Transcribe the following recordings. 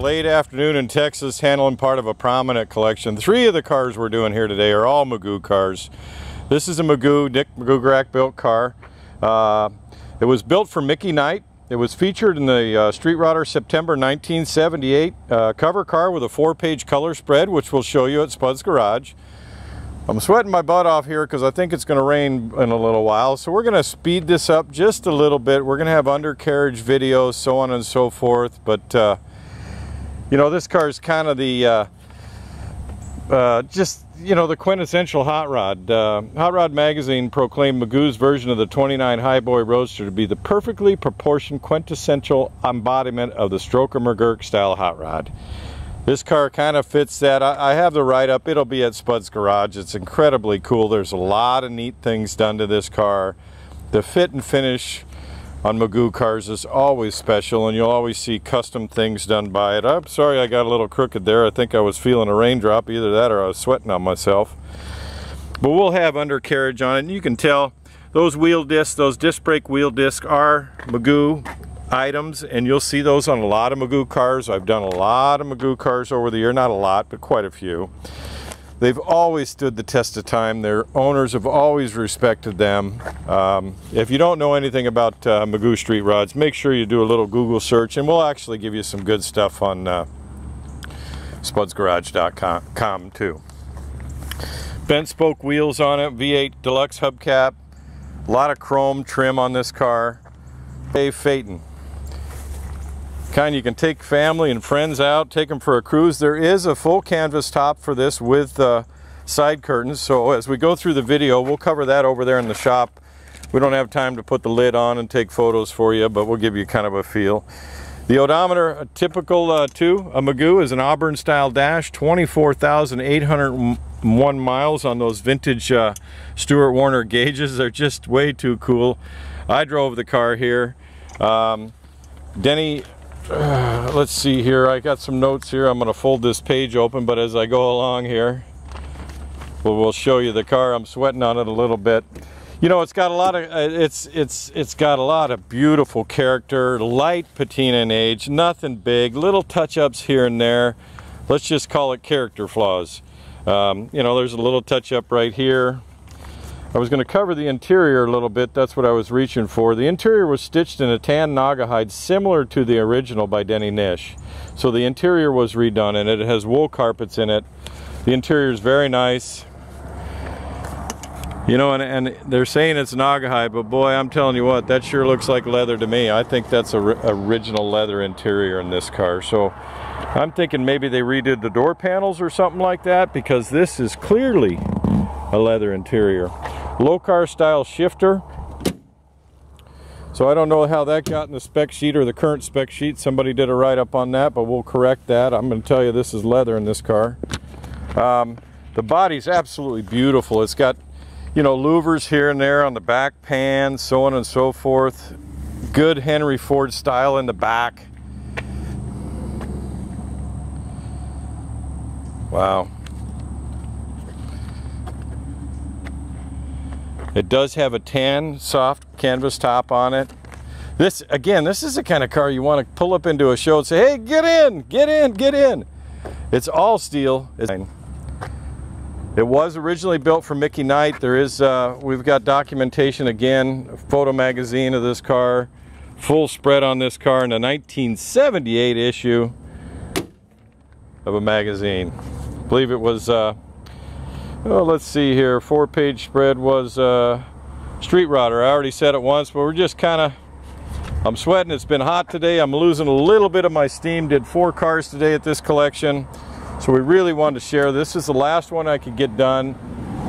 late afternoon in Texas, handling part of a prominent collection. 3 of the cars we're doing here today are all Magoo cars. This is a Magoo, Dick Magoo built car. It was built for Mickey Knight. It was featured in the Street Rodder September 1978 cover car with a 4-page color spread, which we'll show you at Spud's Garage. I'm sweating my butt off here because I think it's going to rain in a little while, so we're going to speed this up just a little bit. We're going to have undercarriage videos, so on and so forth, but you know, this car is kind of the just, you know, the quintessential hot rod. Hot Rod magazine proclaimed Magoo's version of the 29 Highboy Roadster to be the perfectly proportioned quintessential embodiment of the Stroker McGurk style hot rod. This car kind of fits that. I have the write-up. It'll be at Spud's Garage. It's incredibly cool. There's a lot of neat things done to this car. The fit and finish on Magoo cars is always special, and you'll always see custom things done by it. I'm sorry I got a little crooked there. I think I was feeling a raindrop. Either that or I was sweating on myself. But we'll have undercarriage on it, and you can tell those wheel discs, those disc brake wheel discs are Magoo items, and you'll see those on a lot of Magoo cars. I've done a lot of Magoo cars over the year, not a lot, but quite a few. They've always stood the test of time. Their owners have always respected them. If you don't know anything about Magoo street rods, make sure you do a little Google search, and we'll actually give you some good stuff on spudsgarage.com too. Bent spoke wheels on it, V8 deluxe hubcap, a lot of chrome trim on this car. A Phaeton. Kind you can take family and friends out, take them for a cruise. There is a full canvas top for this with side curtains, so as we go through the video, we'll cover that over there in the shop. We don't have time to put the lid on and take photos for you, but we'll give you kind of a feel. The odometer, a typical a Magoo, is an Auburn style dash, 24,801 miles on those vintage Stuart Warner gauges. They're just way too cool. I drove the car here. Denny, let's see here, I got some notes here. I'm going to fold this page open, but as I go along here, we'll show you the car. I'm sweating on it a little bit. You know, it's got a lot of it's got a lot of beautiful character, light patina in age, nothing big, little touch-ups here and there. Let's just call it character flaws. You know, there's a little touch-up right here. I was going to cover the interior a little bit. That's what I was reaching for. The interior was stitched in a tan Naugahyde similar to the original by Denny Nish. So the interior was redone, and it has wool carpets in it. The interior is very nice. You know, and they're saying it's Naugahyde, but boy, I'm telling you what, that sure looks like leather to me. I think that's a original leather interior in this car. So I'm thinking maybe they redid the door panels or something like that, because this is clearly a leather interior. Low car style shifter. So I don't know how that got in the spec sheet or the current spec sheet. Somebody did a write-up on that, but we'll correct that. I'm going to tell you this is leather in this car. The body's absolutely beautiful. It's got, you know, louvers here and there on the back pan, so on and so forth. Good Henry Ford style in the back. Wow. It does have a tan soft canvas top on it. This, again, this is the kind of car you want to pull up into a show and say, hey, get in, get in, get in. It's all steel. It was originally built for Mickey Knight. There is, we've got documentation again, a photo magazine of this car, full spread on this car in a 1978 issue of a magazine. I believe it was, well, let's see here, 4-page spread was Street Rodder. I already said it once, but we're just kind of, I'm sweating. It's been hot today. I'm losing a little bit of my steam. Did 4 cars today at this collection. So we really wanted to share. This is the last one I could get done.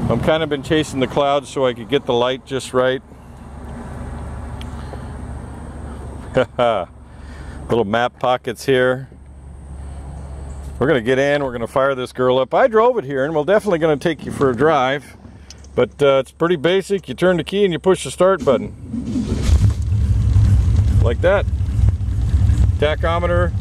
I'm kind of been chasing the clouds so I could get the light just right. Little map pockets here. We're going to get in, we're going to fire this girl up. I drove it here, and we're definitely going to take you for a drive. But it's pretty basic. You turn the key and you push the start button. Like that. Tachometer.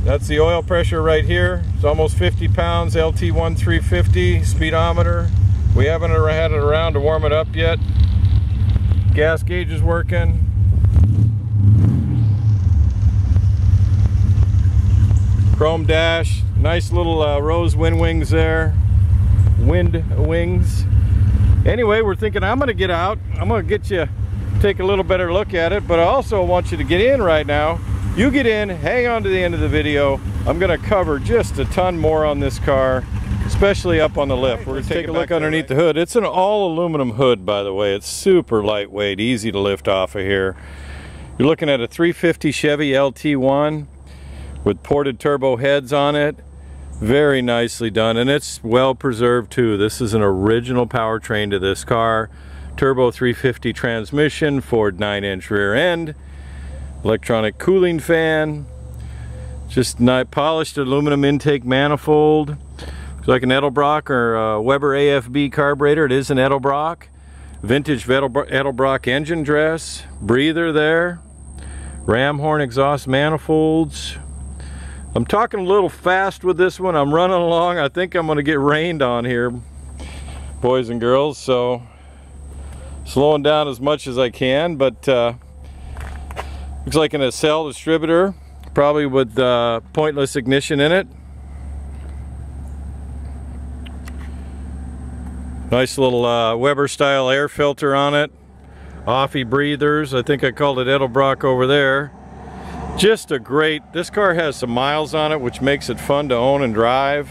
That's the oil pressure right here. It's almost 50 pounds, LT1350. Speedometer. We haven't had it around to warm it up yet. Gas gauge is working. Chrome dash, nice little rose wind wings there. Wind wings. Anyway, we're thinking I'm gonna get out. I'm gonna get you, take a little better look at it, but I also want you to get in right now. You get in, hang on to the end of the video. I'm gonna cover just a ton more on this car, especially up on the lift. We're gonna take a look underneath the hood. It's an all aluminum hood, by the way. It's super lightweight, easy to lift off of here. You're looking at a 350 Chevy LT1 with ported turbo heads on it. Very nicely done, and it's well preserved too. This is an original powertrain to this car. Turbo 350 transmission, Ford 9-inch rear end, electronic cooling fan, just polished aluminum intake manifold. Looks like an Edelbrock or a Weber AFB carburetor. It is an Edelbrock. Vintage Edelbrock engine dress, breather there, ram horn exhaust manifolds. I'm talking a little fast with this one. I'm running along. I think I'm going to get rained on here, boys and girls, so slowing down as much as I can. But looks like an Accel distributor, probably with pointless ignition in it. Nice little Weber style air filter on it. Offie breathers. I think I called it Edelbrock over there. Just a great, this car has some miles on it, which makes it fun to own and drive.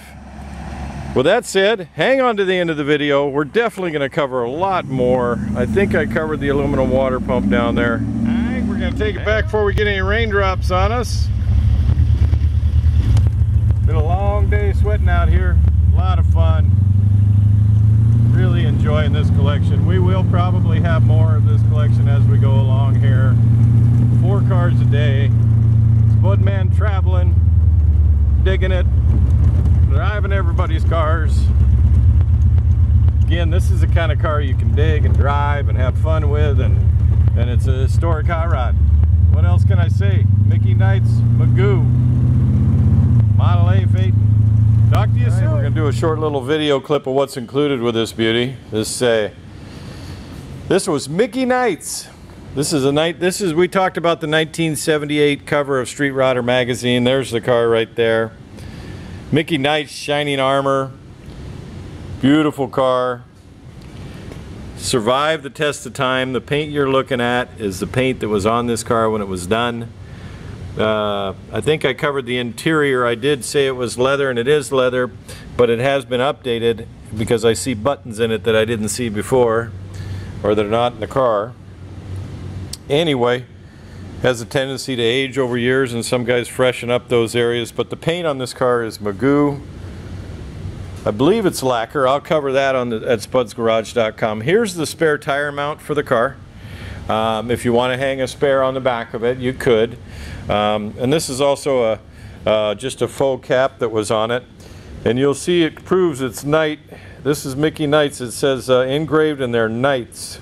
With that said, hang on to the end of the video. We're definitely going to cover a lot more. I think I covered the aluminum water pump down there. All right, we're going to take it back before we get any raindrops on us. Been a long day sweating out here. A lot of fun. Really enjoying this collection. We will probably have more of this collection as we go along here. 4 cars a day. Budman traveling, digging it, driving everybody's cars. Again, this is the kind of car you can dig and drive and have fun with, and it's a historic hot rod. What else can I say? Mickey Knight's Magoo, Model A Phaeton. Talk to you soon. We're gonna do a short little video clip of what's included with this beauty. This was Mickey Knight's. We talked about the 1978 cover of Street Rodder magazine. There's the car right there. Mickey Knight's shining armor. Beautiful car. Survived the test of time. The paint you're looking at is the paint that was on this car when it was done. I think I covered the interior. I did say it was leather, and it is leather, but it has been updated because I see buttons in it that I didn't see before, or that are not in the car. Anyway, has a tendency to age over years, and some guys freshen up those areas, but the paint on this car is Magoo. I believe it's lacquer. I'll cover that on at spudsgarage.com. Here's the spare tire mount for the car. If you want to hang a spare on the back of it, you could. And this is also just a faux cap that was on it, and you'll see it proves it's Knight. This is Mickey Knight's. It says engraved in there Knights,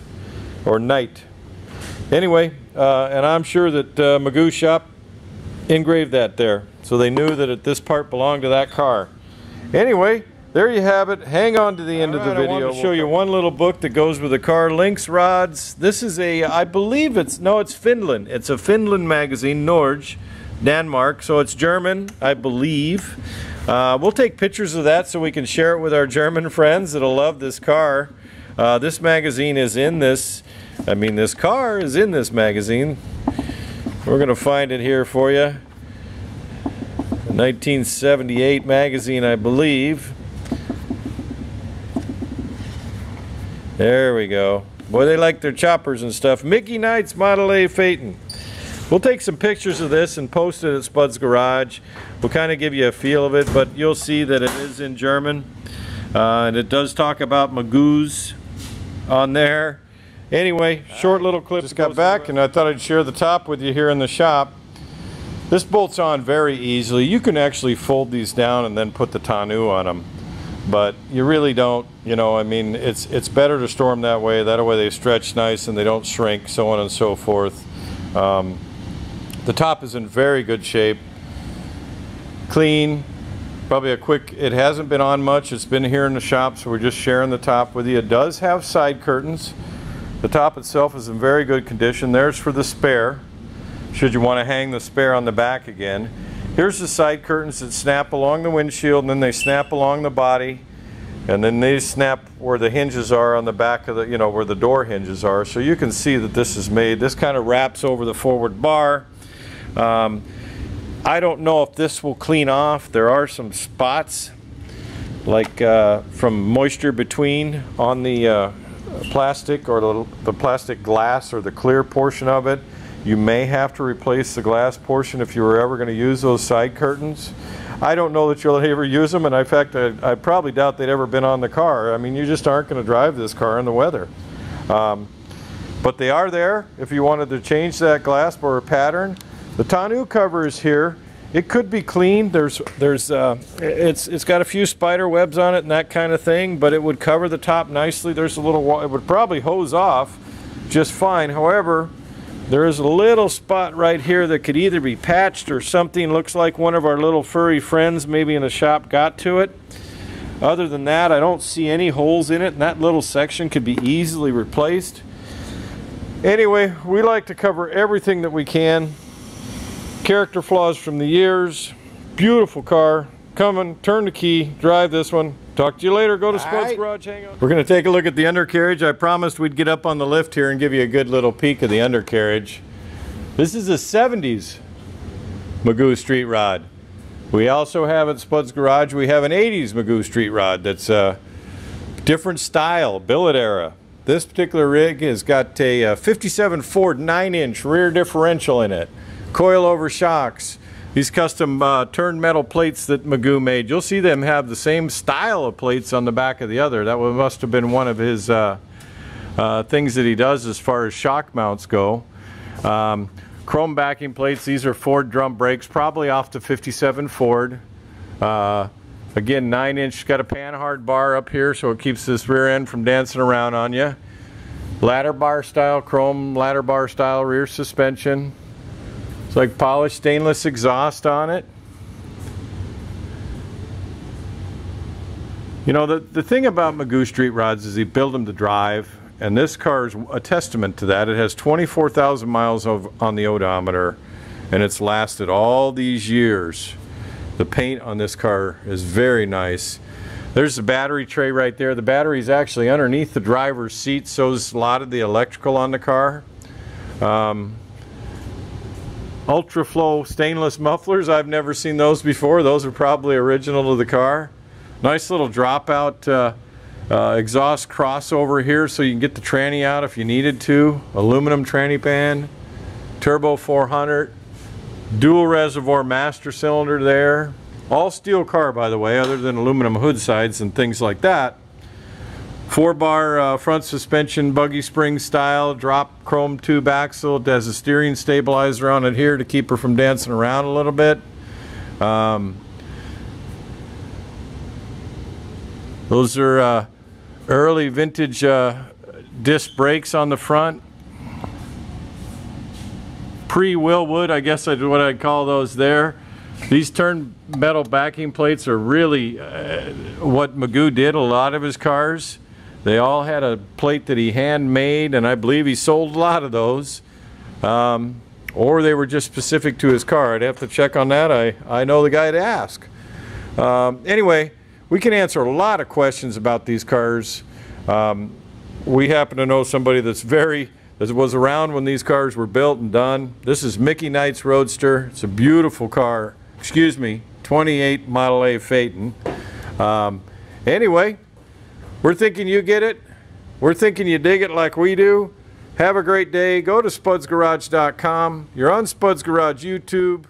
or Knight. Anyway, and I'm sure that Magoo shop engraved that there, so they knew that this part belonged to that car. Anyway, there you have it. Hang on to the end of the video. I wanted to show you one little book that goes with the car. Links rods. This is I believe it's Finland. It's a Finland magazine, Norge, Denmark, so it's German, I believe. We'll take pictures of that so we can share it with our German friends that'll love this car. This magazine is in this. This car is in this magazine. We're going to find it here for you. 1978 magazine, I believe. There we go. Boy, they like their choppers and stuff. Mickey Knight's Model A Phaeton. We'll take some pictures of this and post it at Spud's Garage. We'll kind of give you a feel of it, but you'll see that it is in German. And it does talk about Magoos on there. Anyway, short little clip. Just got back and I thought I'd share the top with you here in the shop. This bolts on very easily. You can actually fold these down and then put the tonneau on them, but you really don't, it's better to store them that way. That way they stretch nice and they don't shrink, so on and so forth. The top is in very good shape. Clean. Probably it hasn't been on much. It's been here in the shop, so we're just sharing the top with you. It does have side curtains. The top itself is in very good condition. There's for the spare, should you want to hang the spare on the back again. Here's the side curtains that snap along the windshield, and then they snap along the body, and then they snap where the hinges are on the back of the, you know, where the door hinges are. So you can see that this is made. This kind of wraps over the forward bar. I don't know if this will clean off. There are some spots like from moisture between on the plastic or the plastic glass or the clear portion of it. You may have to replace the glass portion if you were ever going to use those side curtains. I don't know that you'll ever use them, and in fact I probably doubt they'd ever been on the car. I mean, you just aren't going to drive this car in the weather. But they are there if you wanted to change that glass or pattern. The tonneau cover is here. It could be cleaned. It's got a few spider webs on it and that kind of thing, but it would cover the top nicely. There's a little, it would probably hose off just fine. However, there is a little spot right here that could either be patched or something. Looks like one of our little furry friends maybe in the shop got to it. Other than that, I don't see any holes in it, and that little section could be easily replaced. Anyway, we like to cover everything that we can. Character flaws from the years. Beautiful car. Coming, turn the key, drive this one. Talk to you later. Go to Sports Garage, hang on. We're going to take a look at the undercarriage. I promised we'd get up on the lift here and give you a good little peek of the undercarriage. This is a 70s Magoo street rod. We also have at Spud's Garage, we have an 80s Magoo street rod that's a different style, billet era. This particular rig has got a 57 Ford 9-inch rear differential in it. Coilover shocks. These custom turned metal plates that Magoo made. You'll see them have the same style of plates on the back of the other. That must have been one of his things that he does as far as shock mounts go. Chrome backing plates. These are Ford drum brakes, probably off the 57 Ford. Again, 9-inch. Got a panhard bar up here so it keeps this rear end from dancing around on you. Ladder bar style, chrome ladder bar style rear suspension. It's like polished stainless exhaust on it. You know, the thing about Magoo street rods is he built them to drive, and this car is a testament to that. It has 24,000 miles on the odometer, and it's lasted all these years. The paint on this car is very nice. There's the battery tray right there. The battery is actually underneath the driver's seat, so is a lot of the electrical on the car. Ultra flow stainless mufflers, I've never seen those before. Those are probably original to the car. Nice little dropout exhaust crossover here so you can get the tranny out if you needed to. Aluminum tranny pan. Turbo 400. Dual reservoir master cylinder there. All steel car, by the way, other than aluminum hood sides and things like that. 4-bar front suspension, buggy spring style, drop chrome tube axle. It has a steering stabilizer on it here to keep her from dancing around a little bit. Those are early vintage disc brakes on the front. Pre-Willwood, I guess is what I'd call those there. These turned metal backing plates are really what Magoo did a lot of his cars. They all had a plate that he handmade, and I believe he sold a lot of those. Or they were just specific to his car. I'd have to check on that. I know the guy to ask. Anyway, we can answer a lot of questions about these cars. We happen to know somebody that was around when these cars were built and done. This is Mickey Knight's Roadster. It's a beautiful car. Excuse me, 28 Model A Phaeton. Anyway, we're thinking you get it. We're thinking you dig it like we do. Have a great day. Go to spudsgarage.com. You're on Spuds Garage YouTube.